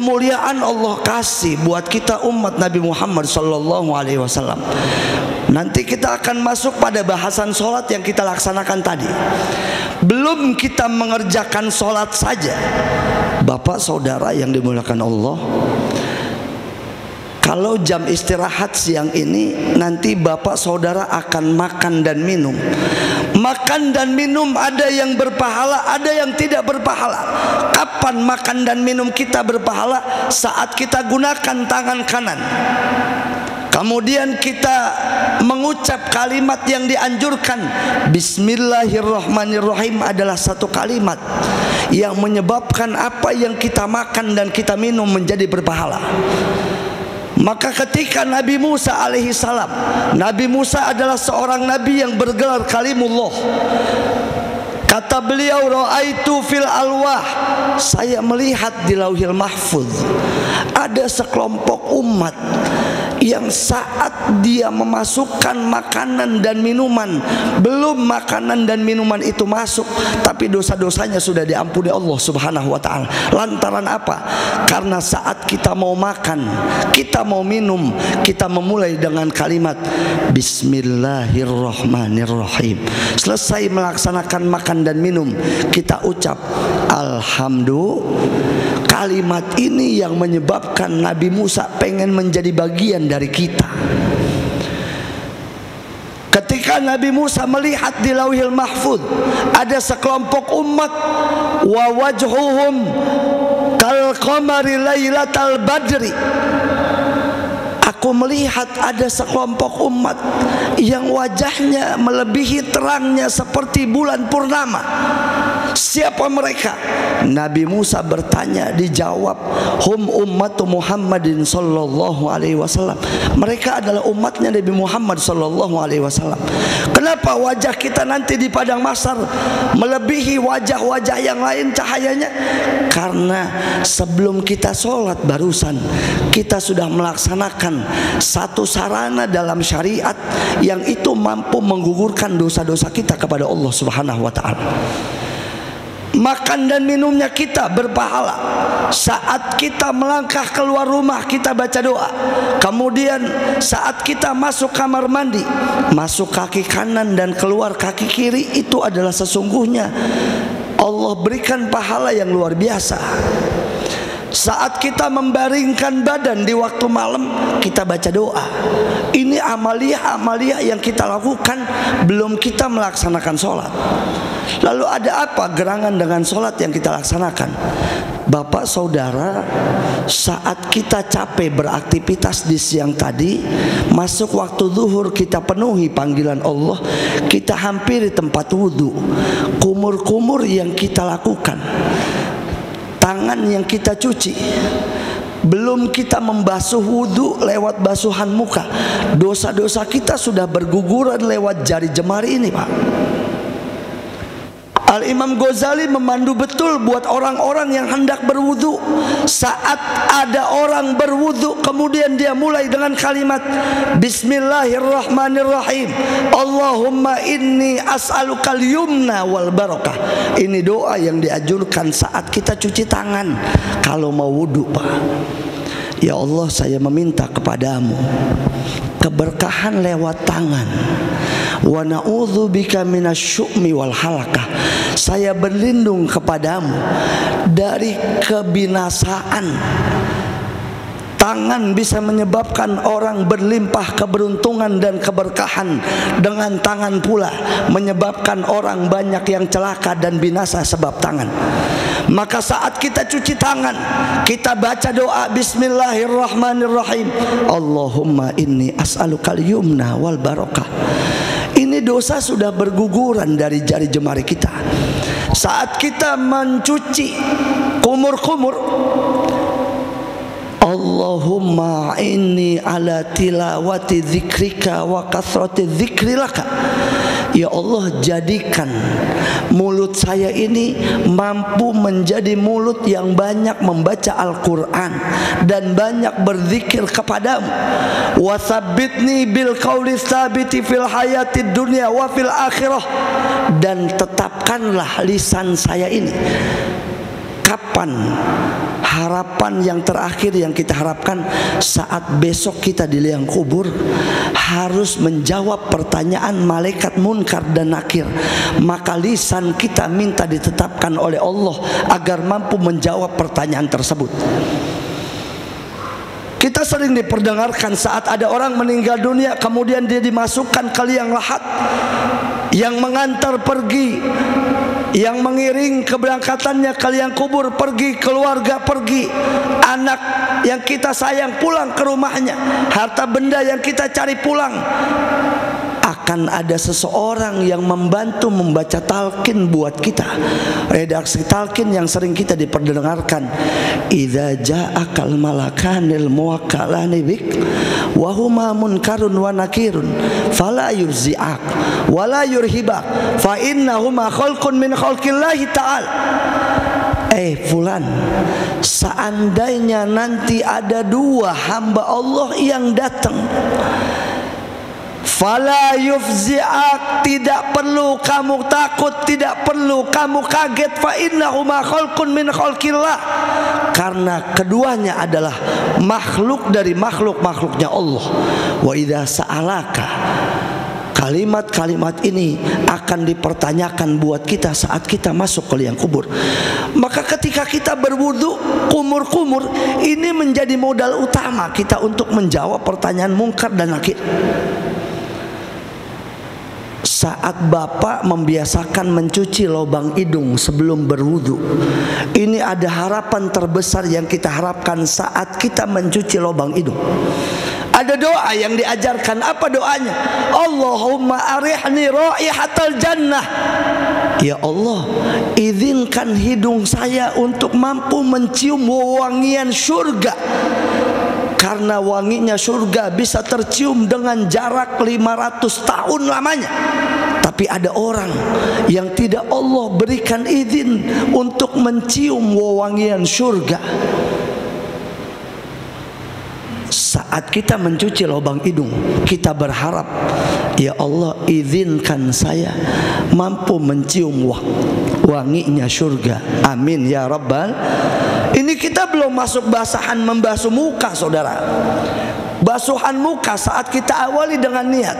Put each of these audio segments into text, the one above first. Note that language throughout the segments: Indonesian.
kemuliaan Allah kasih buat kita umat Nabi Muhammad sallallahu alaihi wasallam. Nanti kita akan masuk pada bahasan sholat yang kita laksanakan tadi. Belum kita mengerjakan sholat saja, Bapak saudara yang dimuliakan Allah, kalau jam istirahat siang ini nanti Bapak saudara akan makan dan minum. Makan dan minum ada yang berpahala, ada yang tidak berpahala. Kapan makan dan minum kita berpahala? Saat kita gunakan tangan kanan, kemudian kita mengucap kalimat yang dianjurkan. Bismillahirrahmanirrahim adalah satu kalimat yang menyebabkan apa yang kita makan dan kita minum menjadi berpahala. Maka ketika Nabi Musa alaihi salam, Nabi Musa adalah seorang nabi yang bergelar kalimullah. Kata beliau, ra'aitu fil alwah, saya melihat di lauhil mahfuz ada sekelompok umat yang saat dia memasukkan makanan dan minuman, belum makanan dan minuman itu masuk, tapi dosa-dosanya sudah diampuni Allah subhanahu wa ta'ala. Lantaran apa? Karena saat kita mau makan, kita mau minum, kita memulai dengan kalimat Bismillahirrahmanirrahim. Selesai melaksanakan makan dan minum, kita ucap Alhamdulillah. Kalimat ini yang menyebabkan Nabi Musa pengen menjadi bagian dari kita. Ketika Nabi Musa melihat di lauhil mahfuz ada sekelompok umat, wa wajhuhum kal qamari lailatal badri, aku melihat ada sekelompok umat yang wajahnya melebihi terangnya seperti bulan purnama. Siapa mereka? Nabi Musa bertanya, dijawab, hum ummatu Muhammadin sallallahu alaihi wasallam. Mereka adalah umatnya Nabi Muhammad sallallahu alaihi wasallam. Kenapa wajah kita nanti di padang mahsyar melebihi wajah-wajah yang lain cahayanya? Karena sebelum kita sholat barusan kita sudah melaksanakan satu sarana dalam syariat yang itu mampu menggugurkan dosa-dosa kita kepada Allah subhanahu wa ta'ala. Makan dan minumnya kita berpahala. Saat kita melangkah keluar rumah kita baca doa. Kemudian saat kita masuk kamar mandi, masuk kaki kanan dan keluar kaki kiri, itu adalah sesungguhnya Allah berikan pahala yang luar biasa. Saat kita membaringkan badan di waktu malam, kita baca doa. Ini amaliyah yang kita lakukan belum kita melaksanakan sholat. Lalu ada apa gerangan dengan sholat yang kita laksanakan? Bapak saudara, saat kita capek beraktivitas di siang tadi, masuk waktu zuhur kita penuhi panggilan Allah, kita hampiri tempat wudhu. Kumur-kumur yang kita lakukan, tangan yang kita cuci, belum kita membasuh wudhu lewat basuhan muka, dosa-dosa kita sudah berguguran lewat jari jemari ini, Pak. Al-Imam Ghazali memandu betul buat orang-orang yang hendak berwudu. Saat ada orang berwudu kemudian dia mulai dengan kalimat Bismillahirrahmanirrahim, Allahumma inni as'alukal yumna wal barakah. Ini doa yang dianjurkan saat kita cuci tangan kalau mau wudu, Pak. Ya Allah, saya meminta kepadamu keberkahan lewat tangan. Wa na'udzubika minasyu'mi wal halakah. Saya berlindung kepadamu dari kebinasaan. Tangan bisa menyebabkan orang berlimpah keberuntungan dan keberkahan. Dengan tangan pula menyebabkan orang banyak yang celaka dan binasa sebab tangan. Maka saat kita cuci tangan, kita baca doa Bismillahirrahmanirrahim, Allahumma inni as'alukal yumna wal barakah. Ini dosa sudah berguguran dari jari jemari kita. Saat kita mencuci kumur-kumur, Allahumma inni ala tilawati dzikrika wa kathrati dzikri laka. Ya Allah, jadikan mulut saya ini mampu menjadi mulut yang banyak membaca Al-Quran dan banyak berzikir kepadamu. Wa tsabbitni bil qawli tsabiti fil hayatid dunya wa fil akhirah. Dan tetapkanlah lisan saya ini kapan harapan yang terakhir yang kita harapkan saat besok kita di liang kubur, harus menjawab pertanyaan malaikat munkar dan nakir. Maka lisan kita minta ditetapkan oleh Allah agar mampu menjawab pertanyaan tersebut. Kita sering diperdengarkan saat ada orang meninggal dunia, kemudian dia dimasukkan ke liang lahat, yang mengantar pergi, yang mengiring keberangkatannya ke liang kubur pergi, keluarga pergi, anak yang kita sayang pulang ke rumahnya, harta benda yang kita cari pulang. Akan ada seseorang yang membantu membaca talqin buat kita. Redaksi talqin yang sering kita diperdengarkan, idza ja'akal malakanil muwakkalani bik wa huma munkarun wa nakirun fala yurzi'ak wa la yurhibak fa innahuma khalqun min khalqillahi ta'ala. Fulan, seandainya nanti ada dua hamba Allah yang datang, fala yufzi'ak, tidak perlu kamu takut, tidak perlu kamu kaget, fa innahuma khalqun min khalqillah, karena keduanya adalah makhluk dari makhluk-makhluknya Allah. Wa idza sa'alaka, kalimat-kalimat ini akan dipertanyakan buat kita saat kita masuk ke liang kubur. Maka ketika kita berwudu, kumur-kumur, ini menjadi modal utama kita untuk menjawab pertanyaan mungkar dan nakir. Saat bapak membiasakan mencuci lubang hidung sebelum berwudu, ini ada harapan terbesar yang kita harapkan saat kita mencuci lubang hidung. Ada doa yang diajarkan. Apa doanya? Allahumma arihni raihatal jannah. Ya Allah, izinkan hidung saya untuk mampu mencium wangian surga, karena wanginya surga bisa tercium dengan jarak 500 tahun lamanya. Tapi ada orang yang tidak Allah berikan izin untuk mencium wangian surga. Saat kita mencuci lubang hidung, kita berharap, ya Allah, izinkan saya mampu mencium wanginya surga. Amin ya Rabbal. Ini kita belum masuk basahan membasuh muka, saudara. Basuhan muka saat kita awali dengan niat.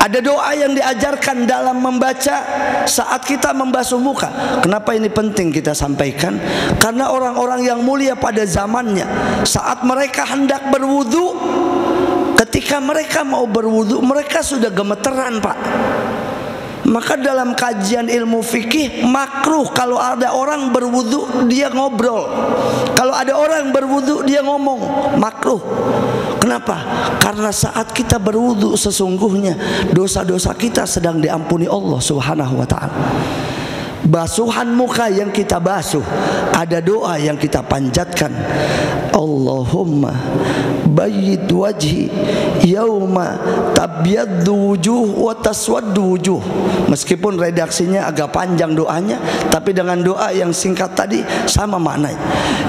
Ada doa yang diajarkan dalam membaca saat kita membasuh muka. Kenapa ini penting kita sampaikan? Karena orang-orang yang mulia pada zamannya, saat mereka hendak berwudu, ketika mereka mau berwudu, mereka sudah gemeteran, Pak. Maka dalam kajian ilmu fikih, makruh kalau ada orang berwudu dia ngobrol. Kalau ada orang berwudu dia ngomong, makruh. Kenapa? Karena saat kita berwudu sesungguhnya dosa-dosa kita sedang diampuni Allah Subhanahu wa ta'ala. Basuhan muka yang kita basuh, ada doa yang kita panjatkan. Allahumma bayyid wajhi yauma tabyaddu wujuh wa taswaddu wujuh. Meskipun redaksinya agak panjang doanya, tapi dengan doa yang singkat tadi sama maknanya.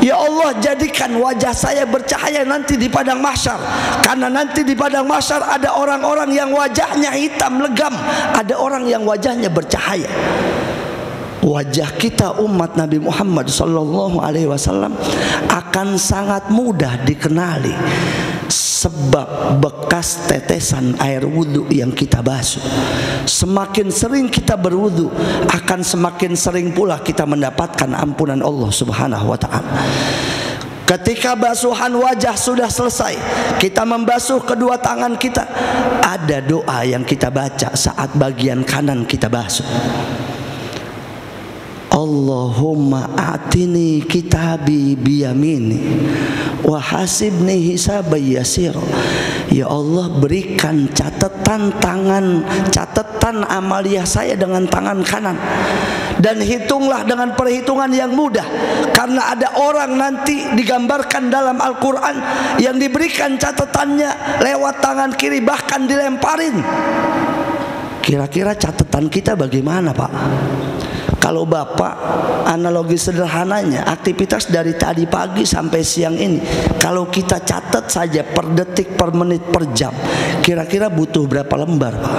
Ya Allah, jadikan wajah saya bercahaya nanti di padang mahsyar, karena nanti di padang mahsyar ada orang-orang yang wajahnya hitam legam, ada orang yang wajahnya bercahaya. Wajah kita umat Nabi Muhammad sallallahu alaihi wasallam akan sangat mudah dikenali sebab bekas tetesan air wudhu yang kita basuh. Semakin sering kita berwudhu, akan semakin sering pula kita mendapatkan ampunan Allah Subhanahu wa ta'ala. Ketika basuhan wajah sudah selesai, kita membasuh kedua tangan kita, ada doa yang kita baca saat bagian kanan kita basuh. Allahumma a'tini kitabi biyamini wa hasibni hisabai yasir. Ya Allah, berikan catatan amaliyah saya dengan tangan kanan, dan hitunglah dengan perhitungan yang mudah. Karena ada orang nanti digambarkan dalam Al-Quran yang diberikan catatannya lewat tangan kiri, bahkan dilemparin. Kira-kira catatan kita bagaimana, Pak? Kalau Bapak, analogi sederhananya, aktivitas dari tadi pagi sampai siang ini, kalau kita catat saja per detik, per menit, per jam, kira-kira butuh berapa lembar, Pak?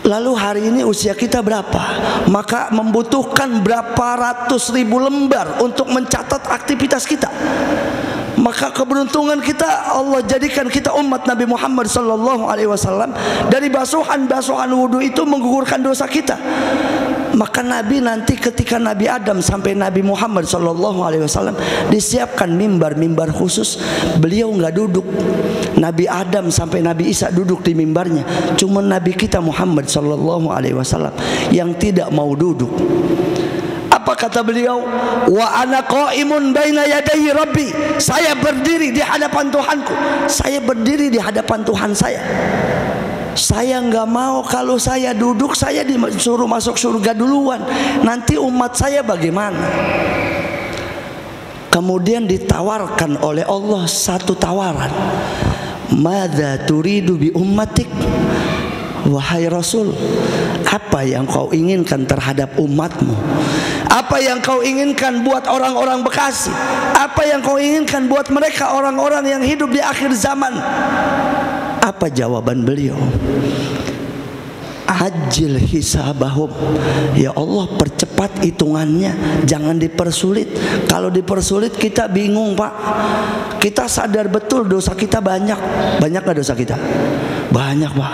Lalu hari ini usia kita berapa? Maka membutuhkan berapa ratus ribu lembar untuk mencatat aktivitas kita. Maka keberuntungan kita, Allah jadikan kita umat Nabi Muhammad SAW, dari basuhan-basuhan wudhu itu menggugurkan dosa kita. Maka Nabi nanti ketika Nabi Adam sampai Nabi Muhammad SAW disiapkan mimbar khusus. Beliau nggak duduk. Nabi Adam sampai Nabi Isa duduk di mimbarnya. Cuma Nabi kita Muhammad SAW yang tidak mau duduk. Apa kata beliau? Wa ana qaimun baina yadayhi rabbi. Saya berdiri di hadapan Tuhanku. Saya berdiri di hadapan Tuhan saya. Saya nggak mau kalau saya duduk saya disuruh masuk surga duluan. Nanti umat saya bagaimana? Kemudian ditawarkan oleh Allah satu tawaran. Madza turidu bi ummatik? Wahai Rasul, apa yang kau inginkan terhadap umatmu? Apa yang kau inginkan buat orang-orang Bekasi? Apa yang kau inginkan buat mereka orang-orang yang hidup di akhir zaman? Apa jawaban beliau? Ajil hisabahum. Ya Allah, percepat hitungannya, jangan dipersulit. Kalau dipersulit kita bingung, Pak. Kita sadar betul dosa kita banyak. Banyak gak dosa kita? Banyak, Pak.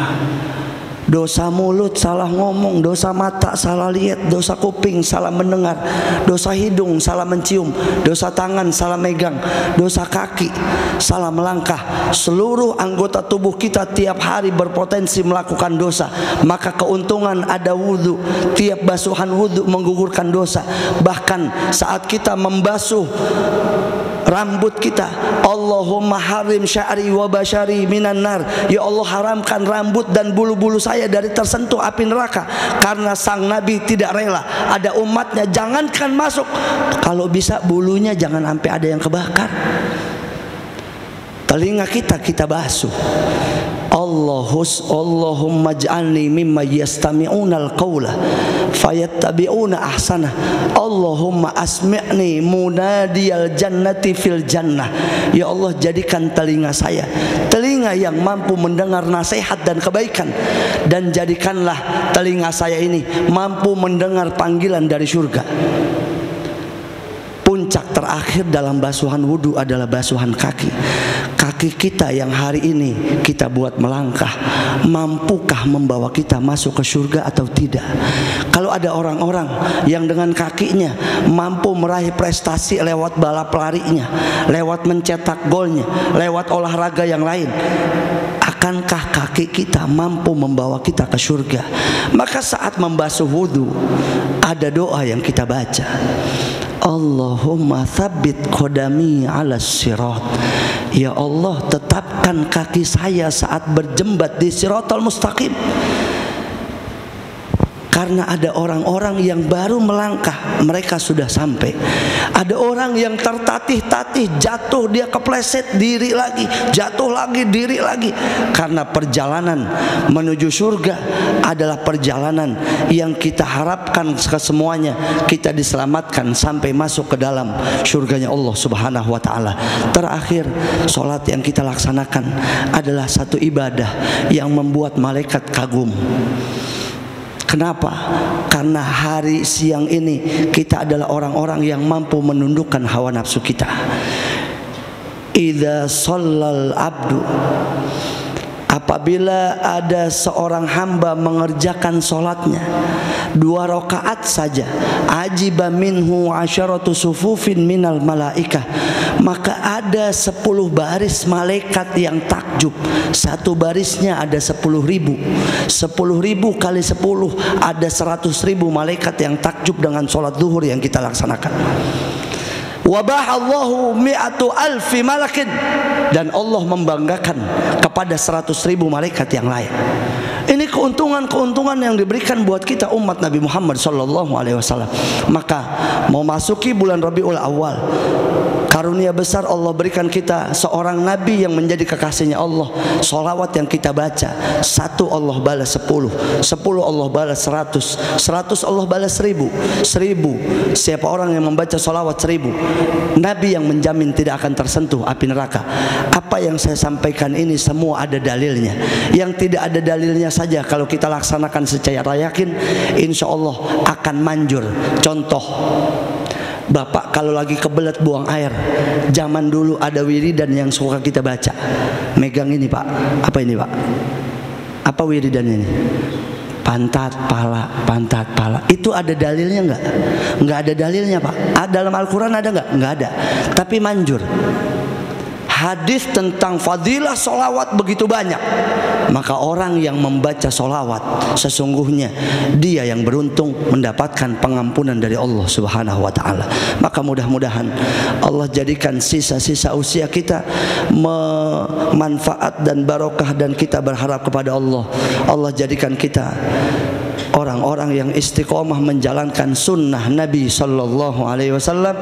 Dosa mulut salah ngomong, dosa mata salah lihat, dosa kuping salah mendengar, dosa hidung salah mencium, dosa tangan salah megang, dosa kaki salah melangkah. Seluruh anggota tubuh kita tiap hari berpotensi melakukan dosa. Maka keuntungan ada wudhu. Tiap basuhan wudhu menggugurkan dosa. Bahkan saat kita membasuh rambut kita, Allahumma harim sya'ri wa bashari minan nar. Ya Allah, haramkan rambut dan bulu-bulu saya dari tersentuh api neraka. Karena sang Nabi tidak rela ada umatnya jangankan masuk, kalau bisa bulunya jangan sampai ada yang kebakar. Telinga kita basuh. Allahumma ij'alni mimma yastami'unal qawla fayattabi'una ahsana. Allahumma asmi'ni munadiyal jannati fil jannah. Ya Allah, jadikan telinga saya telinga yang mampu mendengar nasihat dan kebaikan, dan jadikanlah telinga saya ini mampu mendengar panggilan dari surga. Puncak terakhir dalam basuhan wudhu adalah basuhan kaki. Kaki kita yang hari ini kita buat melangkah, mampukah membawa kita masuk ke surga atau tidak? Kalau ada orang-orang yang dengan kakinya mampu meraih prestasi lewat balap larinya, lewat mencetak golnya, lewat olahraga yang lain, akankah kaki kita mampu membawa kita ke surga? Maka saat membasuh wudhu ada doa yang kita baca. Allahumma tsabbit qadami 'alas sirat. Ya Allah, tetapkan kaki saya saat berjembat di Siratal Mustaqim. Karena ada orang-orang yang baru melangkah, mereka sudah sampai. Ada orang yang tertatih-tatih, jatuh, dia kepleset, diri lagi, jatuh lagi, diri lagi. Karena perjalanan menuju surga adalah perjalanan yang kita harapkan ke semuanya kita diselamatkan sampai masuk ke dalam surganya Allah Subhanahu wa ta'ala. Terakhir, sholat yang kita laksanakan adalah satu ibadah yang membuat malaikat kagum. Kenapa? Karena hari siang ini kita adalah orang-orang yang mampu menundukkan hawa nafsu kita. Idza shallal abdu, apabila ada seorang hamba mengerjakan sholatnya 2 rakaat saja, ajiba minhu asyaratu sufufin minal malaikah, maka ada 10 baris malaikat yang takjub. Satu barisnya ada 10.000. 10.000 kali 10 ada 100.000 malaikat yang takjub dengan sholat zuhur yang kita laksanakan. Wabahallahu mi'atu alfi malakin, dan Allah membanggakan kepada 100.000 malaikat yang lain. Ini keuntungan-keuntungan yang diberikan buat kita umat Nabi Muhammad SAW. Maka mau masuki bulan Rabiul Awal, karunia karunia besar Allah berikan kita seorang nabi yang menjadi kekasihnya Allah. Sholawat yang kita baca, 1 Allah balas 10, 10 Allah balas 100, 100 Allah balas 1000, 1000 siapa orang yang membaca sholawat 1000, Nabi yang menjamin tidak akan tersentuh api neraka. Apa yang saya sampaikan ini semua ada dalilnya. Yang tidak ada dalilnya saja kalau kita laksanakan secara yakin, insya Allah akan manjur. Contoh, Bapak kalau lagi kebelet buang air, zaman dulu ada wiridan yang suka kita baca. Megang ini Pak, apa ini Pak? Apa wiridan ini? Pantat pala, pantat pala. Itu ada dalilnya enggak? Enggak ada dalilnya Pak. Dalam Al-Quran ada enggak? Enggak ada. Tapi manjur. Hadis tentang fadilah solawat begitu banyak. Maka orang yang membaca solawat, sesungguhnya dia yang beruntung mendapatkan pengampunan dari Allah Subhanahu wa ta'ala. Maka mudah-mudahan Allah jadikan sisa-sisa usia kita manfaat dan barokah, dan kita berharap kepada Allah, Allah jadikan kita orang-orang yang istiqomah menjalankan sunnah Nabi Sallallahu Alaihi Wasallam,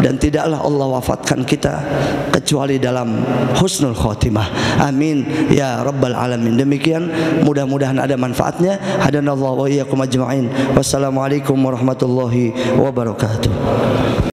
dan tidaklah Allah wafatkan kita kecuali dalam husnul khotimah. Amin ya rabbal alamin. Demikian, mudah-mudahan ada manfaatnya. Hadanallahu wa iyyakum ajma'in. Wassalamualaikum warahmatullahi wabarakatuh.